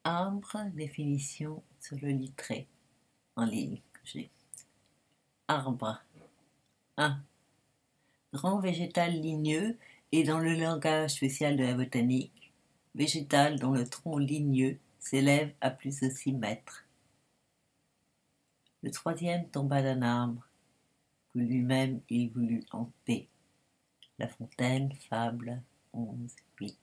Arbre, définition sur le littré, en ligne. Arbre. 1. Grand végétal ligneux et dans le langage spécial de la botanique, végétal dont le tronc ligneux s'élève à plus de 6 mètres. Le troisième tomba d'un arbre, que lui-même il voulut en paix. La Fontaine, fable 11:8.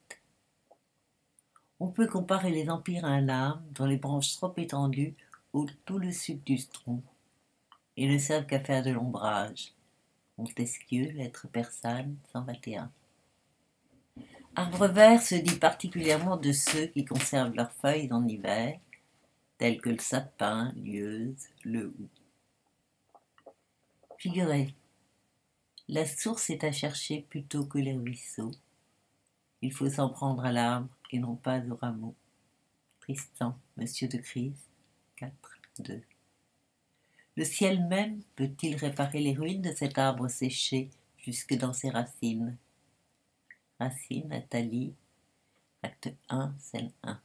On peut comparer les empires à un arbre dont les branches trop étendues ôtent tout le suc du tronc et ne servent qu'à faire de l'ombrage. Montesquieu, lettre persane 121. Arbre vert se dit particulièrement de ceux qui conservent leurs feuilles en hiver, tels que le sapin, l'yeuse, le houx. Figurez, la source est à chercher plutôt que les ruisseaux. Il faut s'en prendre à l'arbre et non pas au rameau. Tristan, Monsieur de Crise, 4:2. Le ciel même peut-il réparer les ruines de cet arbre séché jusque dans ses racines? Racine, Nathalie, acte 1, scène 1.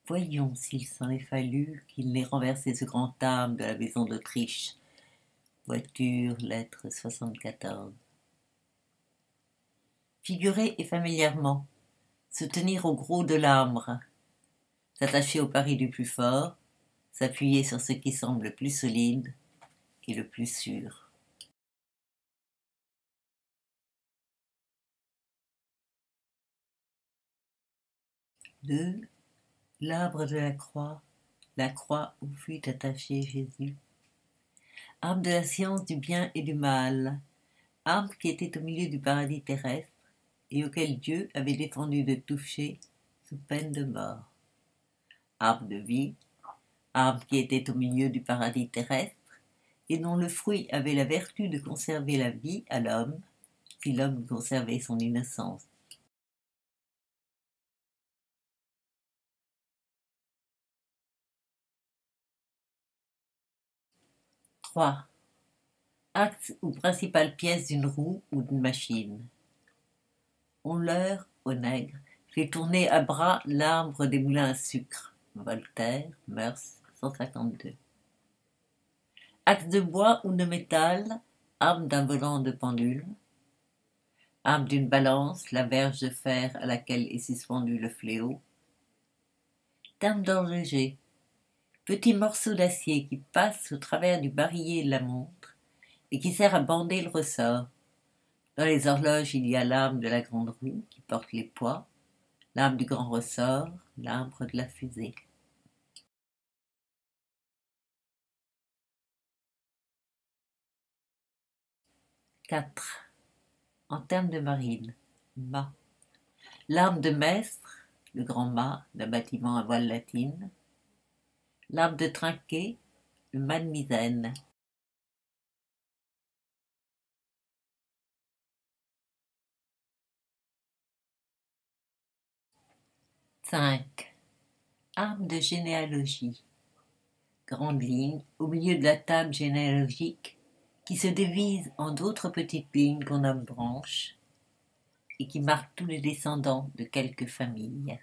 Voyons s'il s'en est fallu qu'il n'ait renversé ce grand arbre de la maison d'Autriche. Voiture, lettre 74. Figurer et familièrement, se tenir au gros de l'arbre, s'attacher au pari du plus fort, s'appuyer sur ce qui semble le plus solide et le plus sûr. Deux, l'arbre de la croix où fut attaché Jésus. Arbre de la science du bien et du mal, arbre qui était au milieu du paradis terrestre et auquel Dieu avait défendu de toucher sous peine de mort. Arbre de vie, arbre qui était au milieu du paradis terrestre et dont le fruit avait la vertu de conserver la vie à l'homme, si l'homme conservait son innocence. Trois. Axe ou principale pièce d'une roue ou d'une machine. On leurre, au nègre, fait tourner à bras l'arbre des moulins à sucre. Voltaire, Mœurs, 152. Axe de bois ou de métal, arme d'un volant de pendule. Arme d'une balance, la verge de fer à laquelle est suspendu le fléau. Terme d'horloger, petit morceau d'acier qui passe au travers du barillet de la montre et qui sert à bander le ressort. Dans les horloges, il y a l'arme de la grande roue qui porte les poids, l'arme du grand ressort, l'arbre de la fusée. Quatre. En termes de marine, mât. L'arme de mestre, le grand mât d'un bâtiment à voile latine. L'arme de trinquet, le mât de misaine. 5. Arme de généalogie. Grande ligne au milieu de la table généalogique qui se divise en d'autres petites lignes qu'on nomme branches et qui marquent tous les descendants de quelques familles.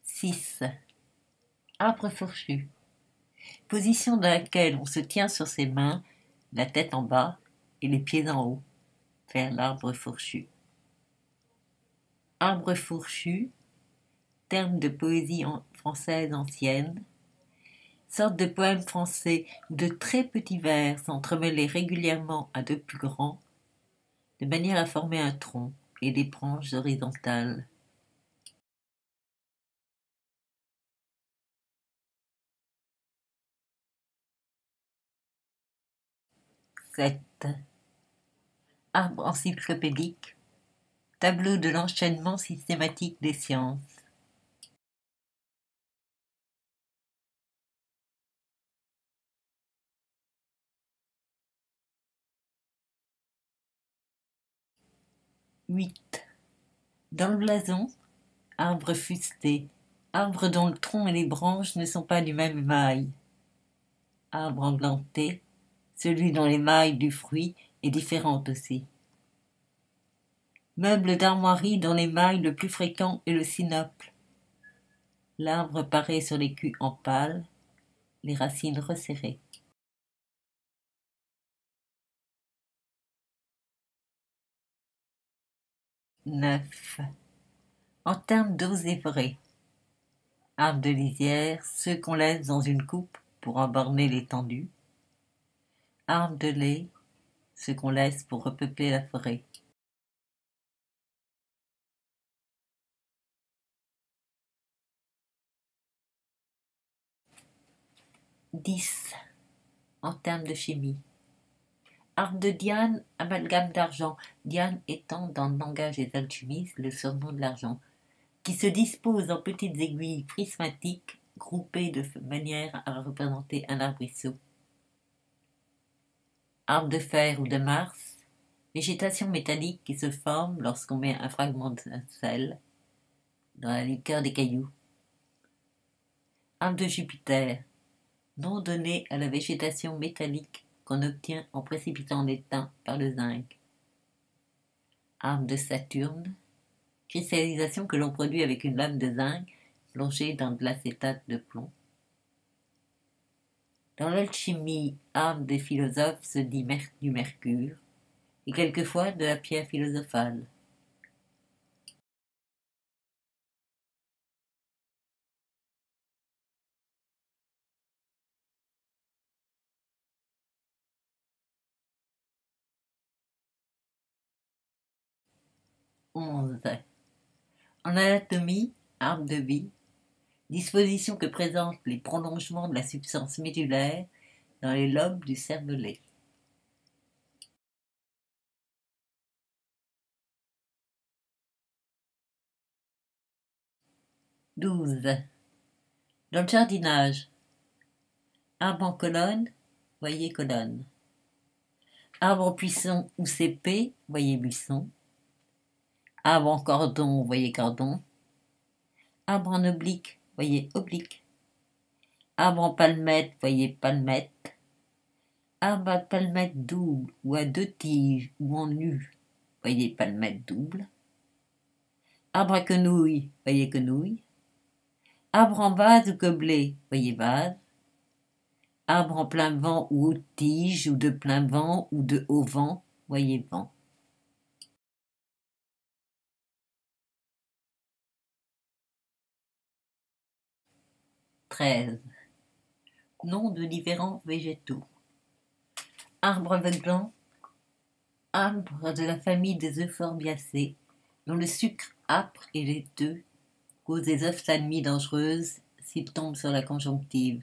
6. Arbre fourchu. Position dans laquelle on se tient sur ses mains, la tête en bas et les pieds en haut. Faire l'arbre fourchu. Arbre fourchu, terme de poésie française ancienne, sorte de poème français où de très petits vers s'entremêlaient régulièrement à de plus grands, de manière à former un tronc et des branches horizontales. 7. Arbre encyclopédique, tableau de l'enchaînement systématique des sciences. 8. Dans le blason, arbre fusté, arbre dont le tronc et les branches ne sont pas du même émail. Arbre englanté, celui dont l'émail du fruit est différent aussi. Meuble d'armoirie dont l'émail le plus fréquent est le sinople. L'arbre paraît sur l'écu en pâle, les racines resserrées. 9. En termes d'eaux et vraies. Arbres de lisière, ceux qu'on laisse dans une coupe pour en borner l'étendue. Arbres de lait, ceux qu'on laisse pour repeupler la forêt. 10. En termes de chimie. Arbre de Diane, amalgame d'argent, Diane étant dans le langage des alchimistes le surnom de l'argent, qui se dispose en petites aiguilles prismatiques groupées de manière à représenter un arbrisseau. Arbre de fer ou de Mars, végétation métallique qui se forme lorsqu'on met un fragment de sel dans la liqueur des cailloux. Arbre de Jupiter, nom donné à la végétation métallique qu'on obtient en précipitant l'étain par le zinc. Arbre de Saturne, cristallisation que l'on produit avec une lame de zinc plongée dans de l'acétate de plomb. Dans l'alchimie, arbre des philosophes se dit du mercure, et quelquefois de la pierre philosophale. En anatomie, arbre de vie, disposition que présentent les prolongements de la substance médulaire dans les lobes du cervelet. 12. Dans le jardinage, arbre en colonne, voyez colonne. Arbre en buisson ou cépé, voyez buisson. Arbre en cordon, voyez cordon. Arbre en oblique, voyez oblique. Arbre en palmette, voyez palmette. Arbre à palmette double ou à deux tiges ou en nu, voyez palmette double. Arbre à quenouille, voyez quenouille. Arbre en vase ou gobelet, voyez vase. Arbre en plein vent ou haute tige ou de plein vent ou de haut vent, voyez vent. 13. Nom de différents végétaux. Arbre aveuglant, arbre de la famille des euphorbiacées, dont le sucre âpre et laiteux cause des ophtalmies dangereuses s'il tombe sur la conjonctive.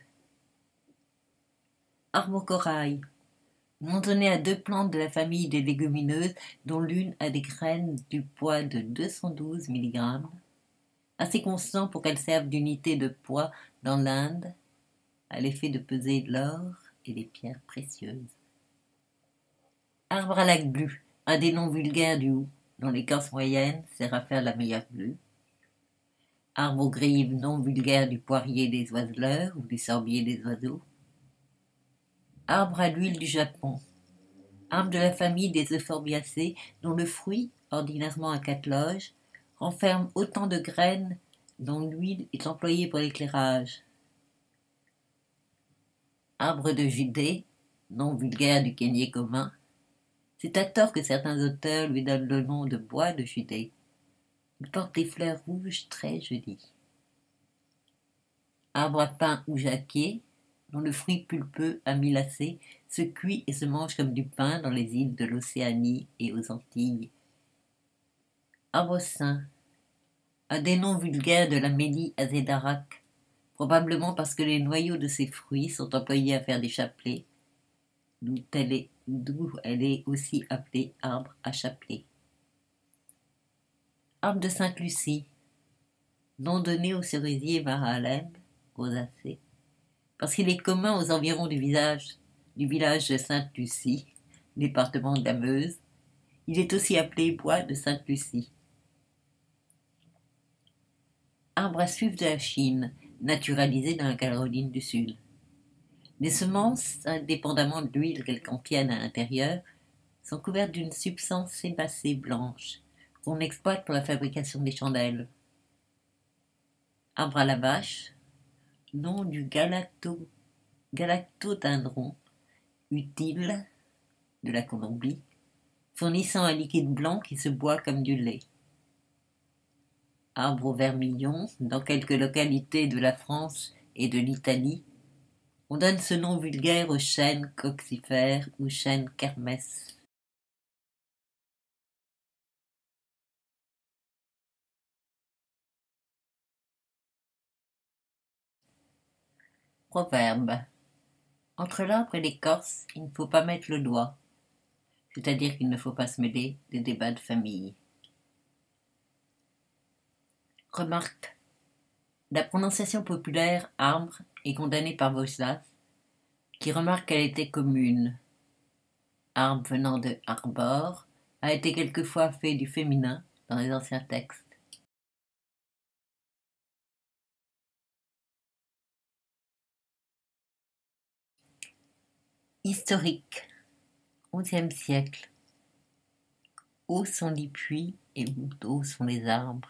Arbre au corail, nom donné à deux plantes de la famille des légumineuses dont l'une a des graines du poids de 212 mg, assez constant pour qu'elles servent d'unité de poids dans l'Inde, à l'effet de peser l'or et les pierres précieuses. Arbre à lac glu, un des noms vulgaires du hou, dont l'écorce moyenne sert à faire la meilleure glu. Arbre aux grives, nom vulgaire du poirier des oiseleurs ou du sorbier des oiseaux. Arbre à l'huile du Japon, arbre de la famille des euphorbiacées, dont le fruit, ordinairement à 4 loges, renferme autant de graines dont l'huile est employée pour l'éclairage. Arbre de Judée, nom vulgaire du Kénier commun, c'est à tort que certains auteurs lui donnent le nom de bois de Judée. Il porte des fleurs rouges très jolies. Arbre à pain ou jacquier, dont le fruit pulpeux amylacé se cuit et se mange comme du pain dans les îles de l'Océanie et aux Antilles. Arbre sain, un des noms vulgaires de la mélie azédarac, probablement parce que les noyaux de ses fruits sont employés à faire des chapelets, d'où elle est aussi appelée arbre à chapelet. Arbre de Sainte-Lucie, nom donné au cerisier Mahalem, rosacée, parce qu'il est commun aux environs du village de Sainte-Lucie, département de la Meuse. Il est aussi appelé bois de Sainte-Lucie. Arbre à suif de la Chine, naturalisé dans la Caroline du Sud. Les semences, indépendamment de l'huile qu'elles contiennent à l'intérieur, sont couvertes d'une substance sébacée blanche qu'on exploite pour la fabrication des chandelles. Arbre à la vache, nom du galactodendron utile de la Colombie, fournissant un liquide blanc qui se boit comme du lait. Arbre au vermillon, dans quelques localités de la France et de l'Italie, on donne ce nom vulgaire aux chênes coccifères ou chênes kermès. Proverbe. Entre l'arbre et l'écorce, il ne faut pas mettre le doigt, c'est-à-dire qu'il ne faut pas se mêler des débats de famille. Remarque. La prononciation populaire arbre est condamnée par Vossas, qui remarque qu'elle était commune. Arbre venant de arbor a été quelquefois fait du féminin dans les anciens textes. Historique. XIe siècle. Hauts sont les puits et hauts sont les arbres.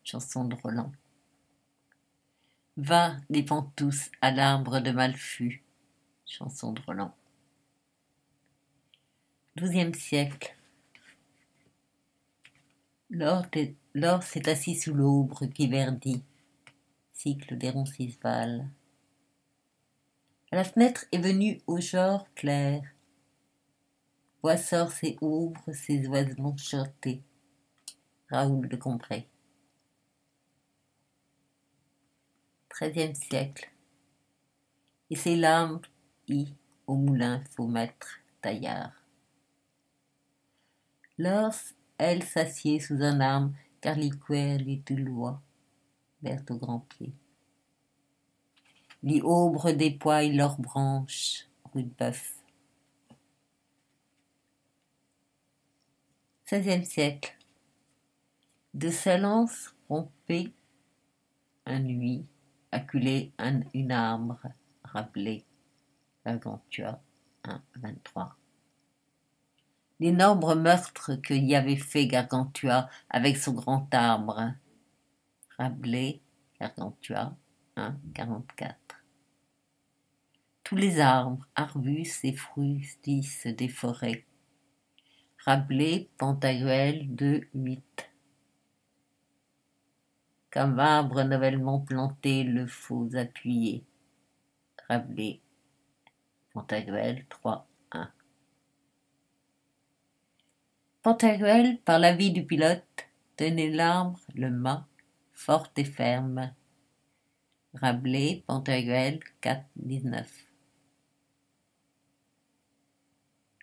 Chanson de Roland. Va, les tous à l'arbre de Malfus. Chanson de Roland. XIIe siècle. L'or s'est assis sous l'aubre qui verdit. Cycle des Roncesvalles. À la fenêtre est venu au genre clair. Voix sort ses aubres, ses oiselons chanter. Raoul de Combray. XIIIe siècle. Et ses lampes au moulin faut mettre taillard. L'or, elle s'assied sous un arbre, car liqueur lui toulois, verte au grand pied. Li aubre déploie leurs branches, rue de Bœuf. XVIe siècle. De sa lance rompait un nuit, acculé une arbre, Rabelais, Gargantua, 1,23. L'énorme meurtre que y avait fait Gargantua avec son grand arbre, Rabelais, Gargantua, 1,44. Tous les arbres, arbustes et fruitices des forêts, Rabelais, Pantagruel, 2,8. Comme arbre nouvellement planté, le faut appuyer. Rabelais, Pantagruel, 3,1. Pantagruel, par l'avis du pilote, tenait l'arbre, le mât, fort et ferme. Rabelais, Pantagruel, 4,19.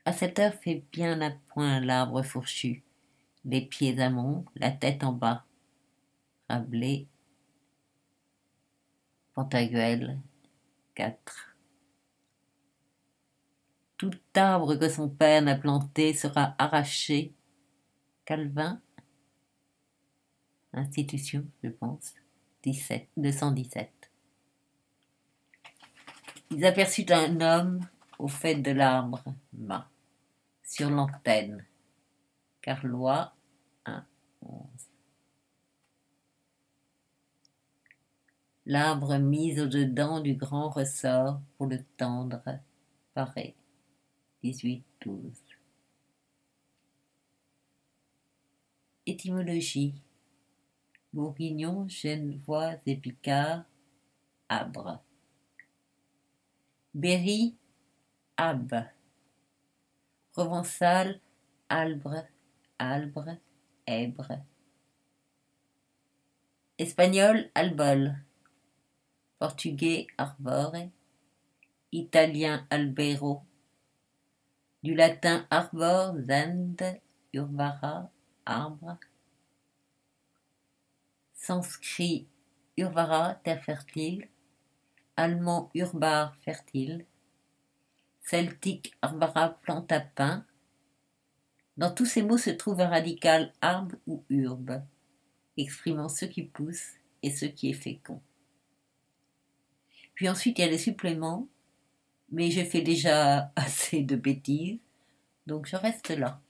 À cette heure fait bien à point l'arbre fourchu, les pieds amont, la tête en bas. Rabelais, Pantagruel, 4. Tout arbre que son père n'a planté sera arraché. Calvin, Institution, je pense, 217. Ils aperçut un homme au fait de l'arbre, mât, sur l'antenne. Carlois, 1,11. L'arbre mis au-dedans du grand ressort pour le tendre, pareil, 18,12. Étymologie. Bourguignon, Genevois et Picard, abre. Berry, ab. Provençal, albre, èbre. Espagnol, albol. Portugais, arbore. Italien, albero. Du latin arbor, zend, urvara, arbre. Sanskrit, urvara, terre fertile. Allemand, urbar, fertile. Celtique, arbara, plante à pin. Dans tous ces mots se trouve un radical arbre ou urbe, exprimant ce qui pousse et ce qui est fécond. Puis ensuite il y a les suppléments mais je fais déjà assez de bêtises, donc je reste là.